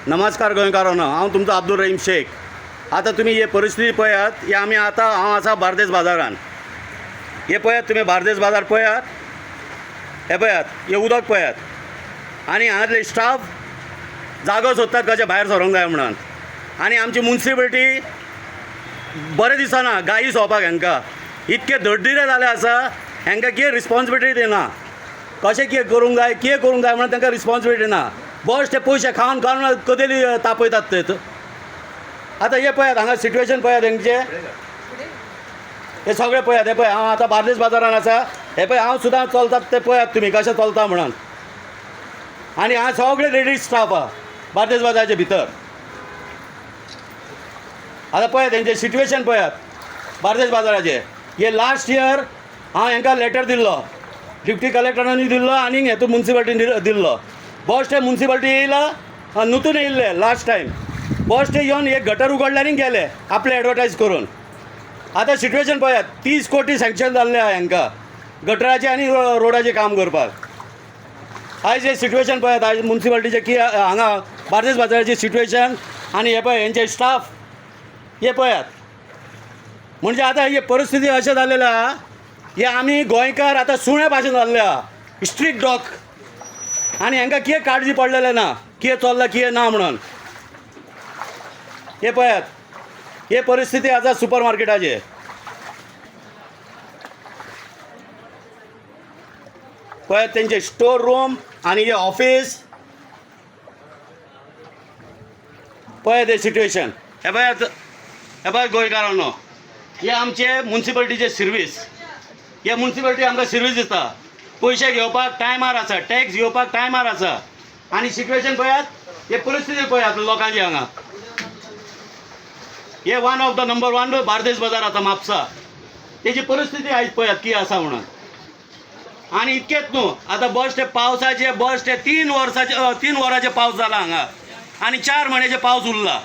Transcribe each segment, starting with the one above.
नमस्कार गोंयकारांनो, हांव तुमचो अब्दुल रहीम शेख. आता तुम्ही हे परिस्थिती पळयात. हे आमी आता हांव आसा बार्देस बाजारान. हे पळयात तुम्ही बार्देस बाजार पळयात. हे पळयात, हे उदक पळयात. आनी हांगातले स्टाफ जागो सोदतात कशें भायर सरोंक जाय म्हणून. आनी आमची म्युन्सिपालिटी बरें दिसना गायी सोंपपाक हांकां. इतके धडधिरे जाले आसा, हांकां कितें रिस्पॉन्सिबिलिटी दिना. कशें कितें करूंक जाय म्हणून तांकां रिस्पॉन्सिबिलिटी ना. बस ते पयशे खावन खावन कदेली तापयतात तें. आतां हे पळयात, हांगा सिट्युएशन पळयात हेंचे. हे सगळे पळयात. हे पळय, हांव आतां बार्देस बाजारान आसा. हे पळय, हांव सुद्दां चलतात ते पळयात तुमी कशें चलता म्हणून. आनी हांगा सगळे लेडीज स्टाफ आहा बार्देस बाजाराचे भितर. आतां पळयात हेंचे सिट्युएशन पळयात बार्देस बाजाराचे. हे लास्ट इयर हांव हांकां लेटर दिल्लो, डिप्टी कलेक्टरांनी दिल्लो आनी हेतून म्युन्सिपालिटीन दिल्लो. बस ते म्युन्सिपालिटी येयला नुतून येयल्ले लास्ट टायम. बस ते येवन एक गटर उगडले आनी गेले आपले एडवर्टायज करून. आतां सिट्युएशन पळयात, 30 कोटी सँक्शन जाल्ले आहा हांकां गटराचें आनी रोडाचें काम करपाक. आयज हे सिट्युएशन पळयात आयज म्युन्सिपालिटीचें की हांगा बार्देस बाजाराची सिट्युएशन. आनी हे पळय हेंचे स्टाफ हे पळयात. म्हणजे आतां ही परिस्थिती अशें जाल्लेलें आहा, हे आमी गोंयकार आतां सुणे भाशेन जाल्ले आहा, स्ट्रीट डॉग. आनी हांकां कितें काळजी पडलेलें ना, कितें चल्लां कितें ना म्हणून. हे पळयात, हे परिस्थिती आसा सुपर मार्केटाचे. पळयात तेंचे स्टोर रूम आनी हे ऑफिस पळयात हे सिट्युएशन. हे पळयात, हे पळय गोंयकारांनो, हे आमचे म्युन्सिपालिटीचे सर्वीस. हे म्युन्सिपालिटी आमकां सर्वीस दिता. पयशे घेवपाक टायमार आसा, टॅक्स घेवपाक टायमार आसा. आनी सिट्युएशन पळयात, हे परिस्थिती पळयात लोकांची हांगा. हे one of the number 1 Bardez बाजार आतां म्हापसा. तेजी परिस्थिती आयज पळयात कितें आसा म्हणून. आनी इतकेंच न्हू, आतां बस ते पावसाचे बस ते 3 वरांचे पावस जाला हांगा. आनी 4 म्हयन्याचे पावस उरला.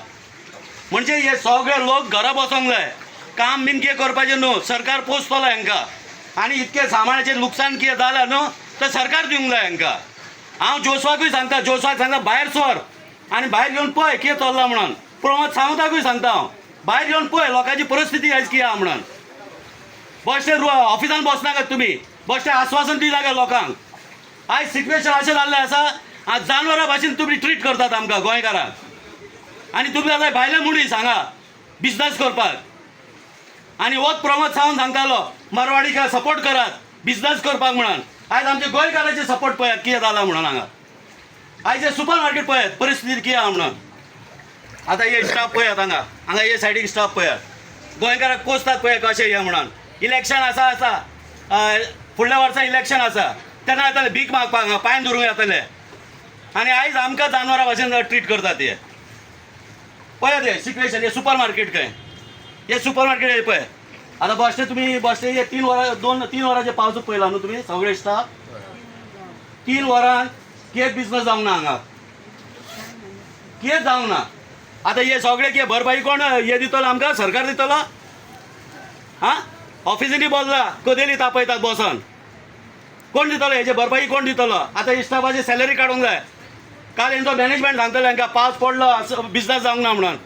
म्हणजे हे सगळे लोक घरा बसोंक जाय, काम बीन कितें करपाचें न्हू. सरकार पोसतलो हांकां. आनी इतके सामानाचें लुकसाण कितें जालां न्हू, तर सरकार दिवंक जाय हांकां. हांव जोस्वाकूय सांगता, जोस्वाक सांगता भायर सर आनी भायर येवन पळय कितें चल्लां म्हणून. प्रमोद सावंताकूय सांगता हांव, भायर येवन पळय लोकांची परिस्थिती आयज कितें आहा म्हणून. बस ते ऑफिसान बसनाकात तुमी, बस ते आश्वासन दिलां काय लोकांक. आयज सिट्युएशन अशें जाल्लें आसा, आज जानवरां भाशेन तुमी ट्रीट करतात आमकां गोंयकारांक. आनी तुमी आतां भायले मुडीस हांगा बिजनेस करपाक. आनी होच प्रमोद सावंत सांगतालो मारवाडीक सपोर्ट करात बिजनेस करपाक म्हणून. आयज आमचे गोंयकारांचे सपोर्ट पळयात कितें जालां म्हणून हांगा. आयज हे सुपर मार्केट पळयात परिस्थिती कितें आहा म्हणून. आतां हे स्टाफ पळयात हांगा, हांगा हे सायडीक स्टाफ पळयात. गोंयकारांक कोसतात पळय कशें हे म्हणून. इलेक्शन आसा फुडल्या वर्सा इलेक्शन आसा, तेन्ना येताले भीक मागपाक हांगा पांय धरूंक येताले. आनी आयज आमकां जानवरां भाशेन ट्रीट करतात हे. पळयात हे सिट्युएशन. हे सुपर मार्केट खंय, हे सुपर मार्केट हे पळय. आतां बस तुमी बस हे 3 वरांचे पावस पळयला न्हू तुमी सगळे स्टाफ. 3 वरान कितें बिजनेस जावंक ना हांगा, कितें जावंक ना. आतां हे सगळे कितें भरपाई कोण हे दितलो आमकां, सरकार दितलो. हां, ऑफिसींनी बसला कदेली तापयतात बसोन. कोण दितलो हेजे भरपाई, कोण दितलो. आतां स्टाफाची सॅलरी काडूंक जाय. काल हेंचो मॅनेजमेंट सांगतलो हांकां पावस पडलो बिजनेस जावंक ना म्हणून.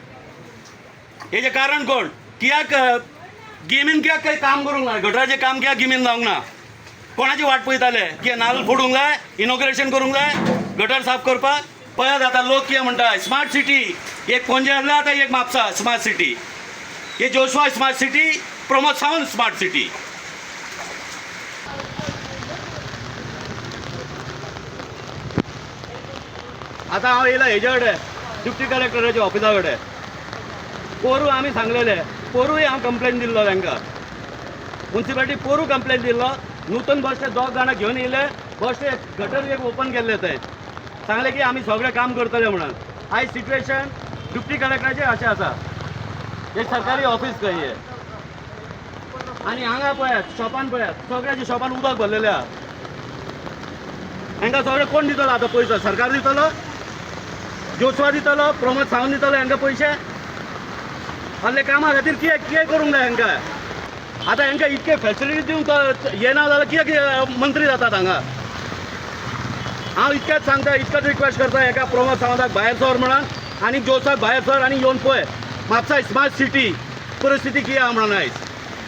हेजें कारण कोण, कित्याक गिमीन कित्याक काही काम करूंक ना, गटराचें काम कित्याक गिमीन जावंक ना. कोणाची वाट पळयताले की नाल्ल फोडूंक जाय, इनॉग्रेशन करूंक जाय, गटर साफ करपाक. पळयात आतां लोक कितें म्हणटा स्मार्ट सिटी. एक पणजे जाल्ले आतां एक म्हापसा स्मार्ट सिटी. हे Joshua smart city, Pramod Sawant smart city. आतां हांव येयला हेजे कडेन डिप्टी कलेक्टराच्या ऑफिसा कडेन. पोरू आमी सांगलेले, पोरूय हांव कंप्लेन दिल्लो तांकां. म्युन्सिपालिटी पोरू कंप्लेन दिल्लो. नूतन बस ते 2 जाणां घेवन येयले. बस ते गटर एक ओपन केल्ले थंय. सांगले की आमी सगळें काम करतले म्हणून. आयज सिट्युएशन डिप्टी कलेक्टराचें अशें आसा. हे सरकारी ऑफिस खंय हे. आनी हांगा पळयात शॉपान पळयात सगळ्याच्या शॉपान उदक भरलेलें आहा. हांकां सगळें कोण दितलो आतां पयसो, सरकार दितलो, जोस्वा दितलो, प्रमोद सावंत दितलो हांकां पयशे. असले कामा खातीर कितें करूंक जाय हांकां. आतां हांकां इतके फॅसिलिटी दिवंक हे ना जाल्यार कित्याक मंत्री जातात हांगा. हांव इतकेंच सांगता, इतकेंच रिक्वेस्ट करता एका प्रमोद सावंताक भायर सर म्हणून. आनी जोसाक भायर सर आनी येवन पळय म्हापसा स्मार्ट सिटी परिस्थिती कितें आहा म्हणून आयज